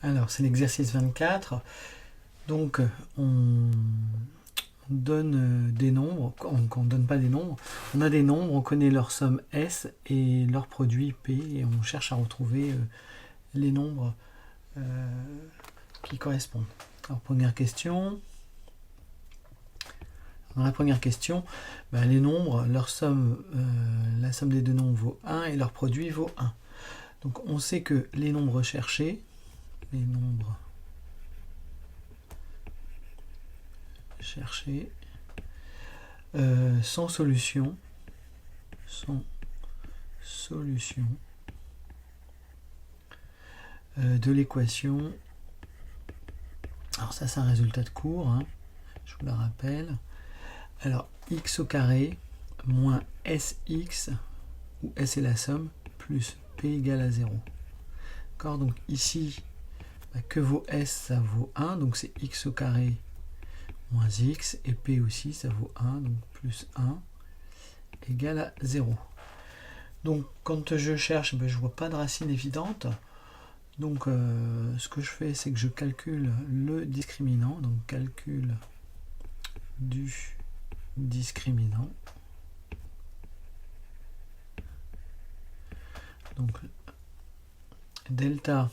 Alors, c'est l'exercice 24. Donc, on donne des nombres, on ne donne pas des nombres. On a des nombres, on connaît leur somme S et leur produit P, et on cherche à retrouver les nombres qui correspondent. Alors, première question. Dans la première question, les nombres, leur somme, la somme des deux nombres vaut 1 et leur produit vaut 1. Donc on sait que les nombres recherchés, sans solution, de l'équation. Alors ça c'est un résultat de cours, hein, je vous le rappelle. Alors x au carré moins sx, où s est la somme, plus p égale à 0. D'accord, donc ici, que vaut s, ça vaut 1, donc c'est x au carré moins x, et p aussi, ça vaut 1, donc plus 1 égale à 0. Donc quand je cherche, je ne vois pas de racine évidente. Donc ce que je fais, c'est que je calcule le discriminant, donc calcul du discriminant. Donc delta,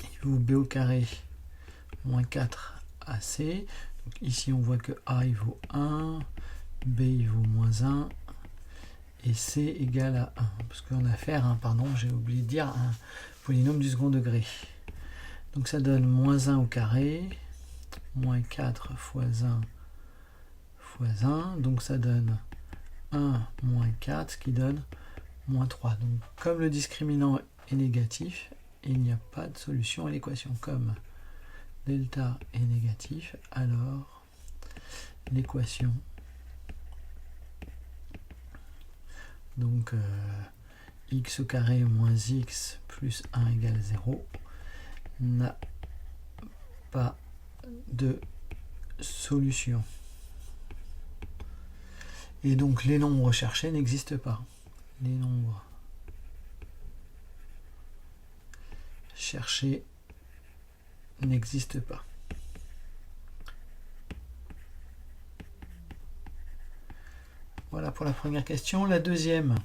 il vaut b au carré moins 4 AC. Donc ici on voit que A il vaut 1, B il vaut moins 1, et C égale à 1. Parce qu'on a affaire, pardon, j'ai oublié de dire, un polynôme du second degré. Donc ça donne moins 1 au carré, moins 4 fois 1 fois 1, donc ça donne 1 moins 4, ce qui donne moins 3. Donc comme le discriminant est négatif, il n'y a pas de solution à l'équation. Comme delta est négatif, alors l'équation, donc x au carré moins x plus 1 égale 0, n'a pas de solution. Et donc les nombres recherchés n'existent pas. Les nombres cherchés n'existent pas. Voilà pour la première question. La deuxième.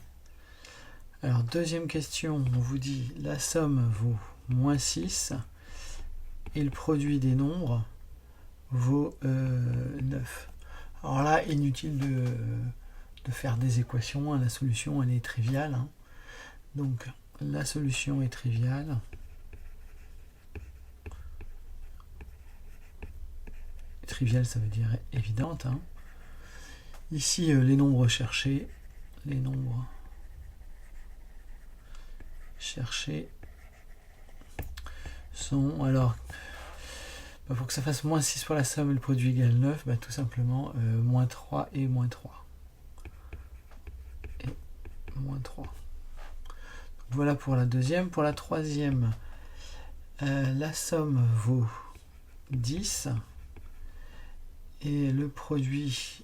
Alors, deuxième question, on vous dit la somme vaut moins 6 et le produit des nombres vaut 9. Alors là, inutile de faire des équations, la solution elle est triviale. Donc la solution est triviale. Triviale, ça veut dire évidente. Ici, les nombres cherchés, sont, alors, pour que ça fasse moins 6 pour la somme et le produit égale 9, tout simplement, moins 3 et moins 3. Et moins 3. Donc, voilà pour la deuxième. Pour la troisième, la somme vaut 10 et le produit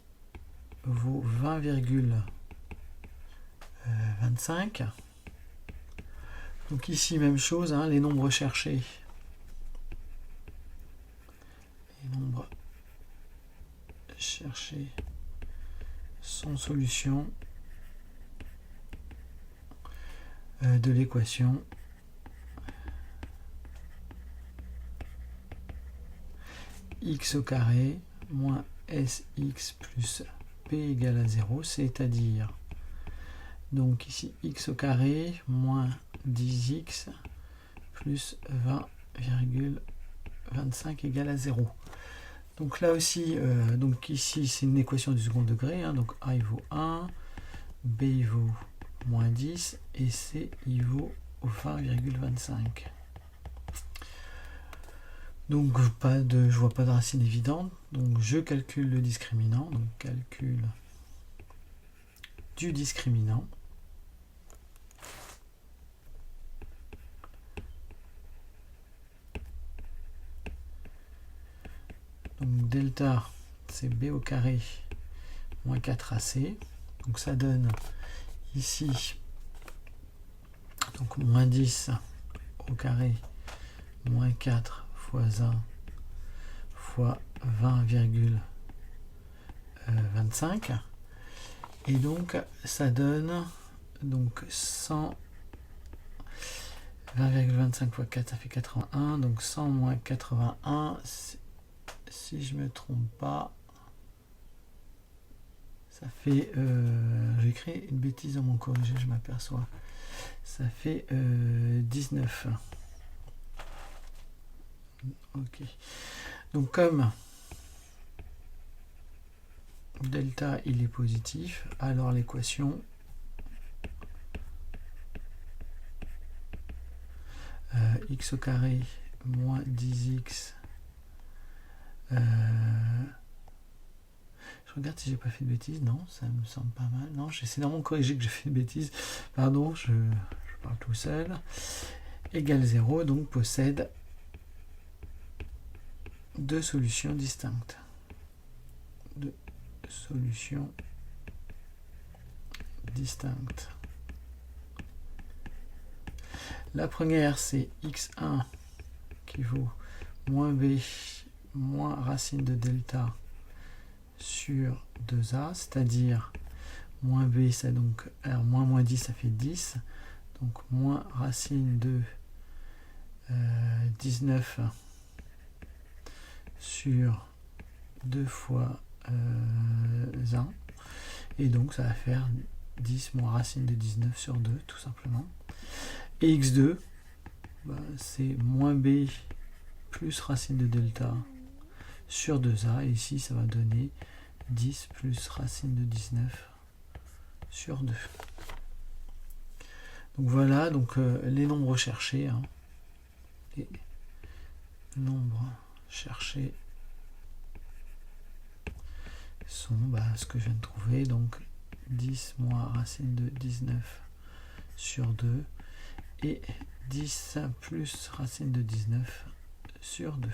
vaut 20,25. Donc ici, même chose, les nombres cherchés. Sans solution de l'équation x au carré moins sx plus p égale à 0, c'est-à-dire donc ici x au carré moins 10x plus 20,25 égale à 0. Donc là aussi, donc ici c'est une équation du second degré, donc A il vaut 1, B il vaut moins 10 et C il vaut 20,25. Donc je vois pas de racine évidente, donc je calcule le discriminant, donc calcul du discriminant. Donc delta c'est b au carré moins 4ac, donc ça donne ici donc moins 10 au carré moins 4 fois 1 fois 20,25. Et donc ça donne donc 20,25 fois 4, ça fait 81. Donc 100 moins 81, si je me trompe pas, ça fait... j'ai écrit une bêtise dans mon corrigé, je m'aperçois. Ça fait 19. Ok. Donc comme delta il est positif, alors l'équation x au carré moins 10x, je regarde si j'ai pas fait de bêtises. Non, ça me semble pas mal. Non, j'essaie vraiment de corriger que j'ai fait une bêtise. Pardon, je parle tout seul. Égale 0, donc possède deux solutions distinctes. Deux solutions distinctes. La première, c'est x1 qui vaut moins b moins racine de delta sur 2a, c'est-à-dire moins b, ça donc, alors moins 10, ça fait 10, donc moins racine de 19 sur 2 fois 1, et donc ça va faire 10 moins racine de 19 sur 2, tout simplement. Et x2, c'est moins b plus racine de delta sur 2a, et ici ça va donner 10 plus racine de 19 sur 2. Donc voilà, donc les nombres recherchés, hein. Les nombres cherchés sont ce que je viens de trouver, donc 10 moins racine de 19 sur 2 et 10 plus racine de 19 sur 2.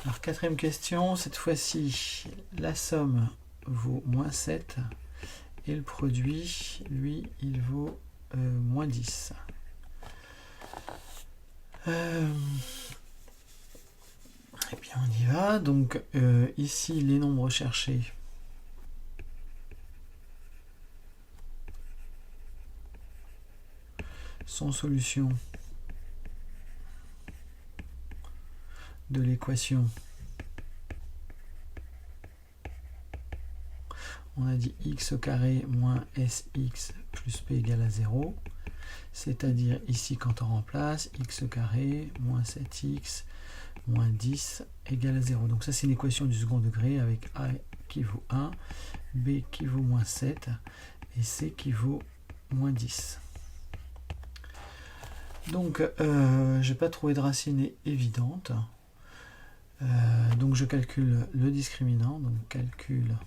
Alors quatrième question, cette fois-ci la somme vaut moins 7 et le produit, lui, il vaut moins 10. Et bien on y va, donc ici les nombres recherchés sont solution de l'équation, on a dit x au carré moins sx plus p égale à 0, c'est-à-dire ici quand on remplace x au carré moins 7x moins 10 égale à 0. Donc ça c'est une équation du second degré avec a qui vaut 1, b qui vaut moins 7 et c qui vaut moins 10. Donc je n'ai pas trouvé de racine évidente. Donc je calcule le discriminant, donc calcul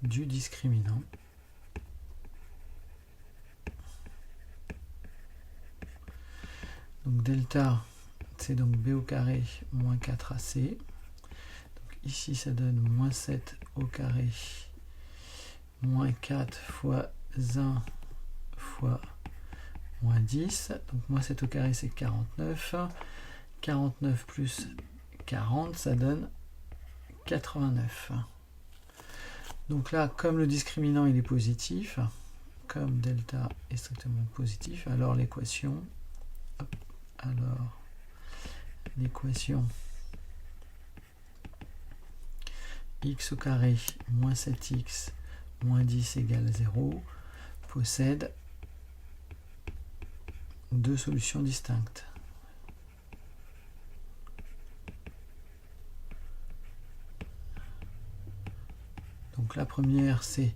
du discriminant. Donc delta, c'est donc b au carré moins 4ac. Donc ici ça donne moins 7 au carré moins 4 fois 1 fois moins 10. Donc moins 7 au carré c'est 49. 49 plus 40, ça donne 89. Donc là, comme le discriminant il est positif, comme delta est strictement positif, alors l'équation, x au carré moins 7x moins 10 égale 0 possède deux solutions distinctes. Donc la première c'est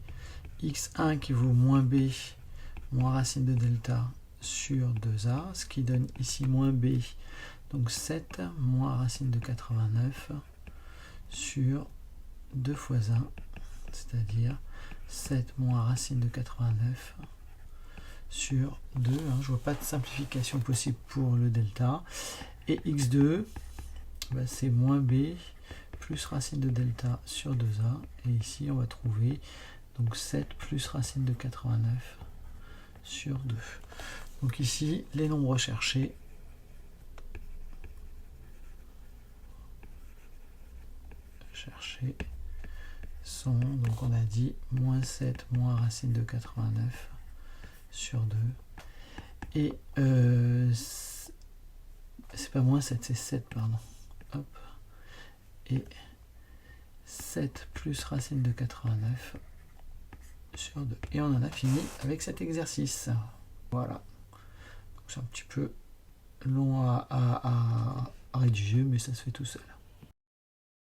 x1 qui vaut moins b moins racine de delta sur 2a, ce qui donne ici moins b, donc 7 moins racine de 89 sur 2 fois 1, c'est-à-dire 7 moins racine de 89 sur 2. Je vois pas de simplification possible pour le delta. Et x2, c'est moins b plus racine de delta sur 2a. Et ici, on va trouver donc 7 plus racine de 89 sur 2. Donc ici, les nombres recherchés clés sont, donc on a dit moins 7 moins racine de 89 sur 2. Et c'est pas moins 7, c'est 7, pardon. Hop. Et 7 plus racine de 89 sur 2. Et on en a fini avec cet exercice. Voilà. C'est un petit peu long à rédiger, mais ça se fait tout seul.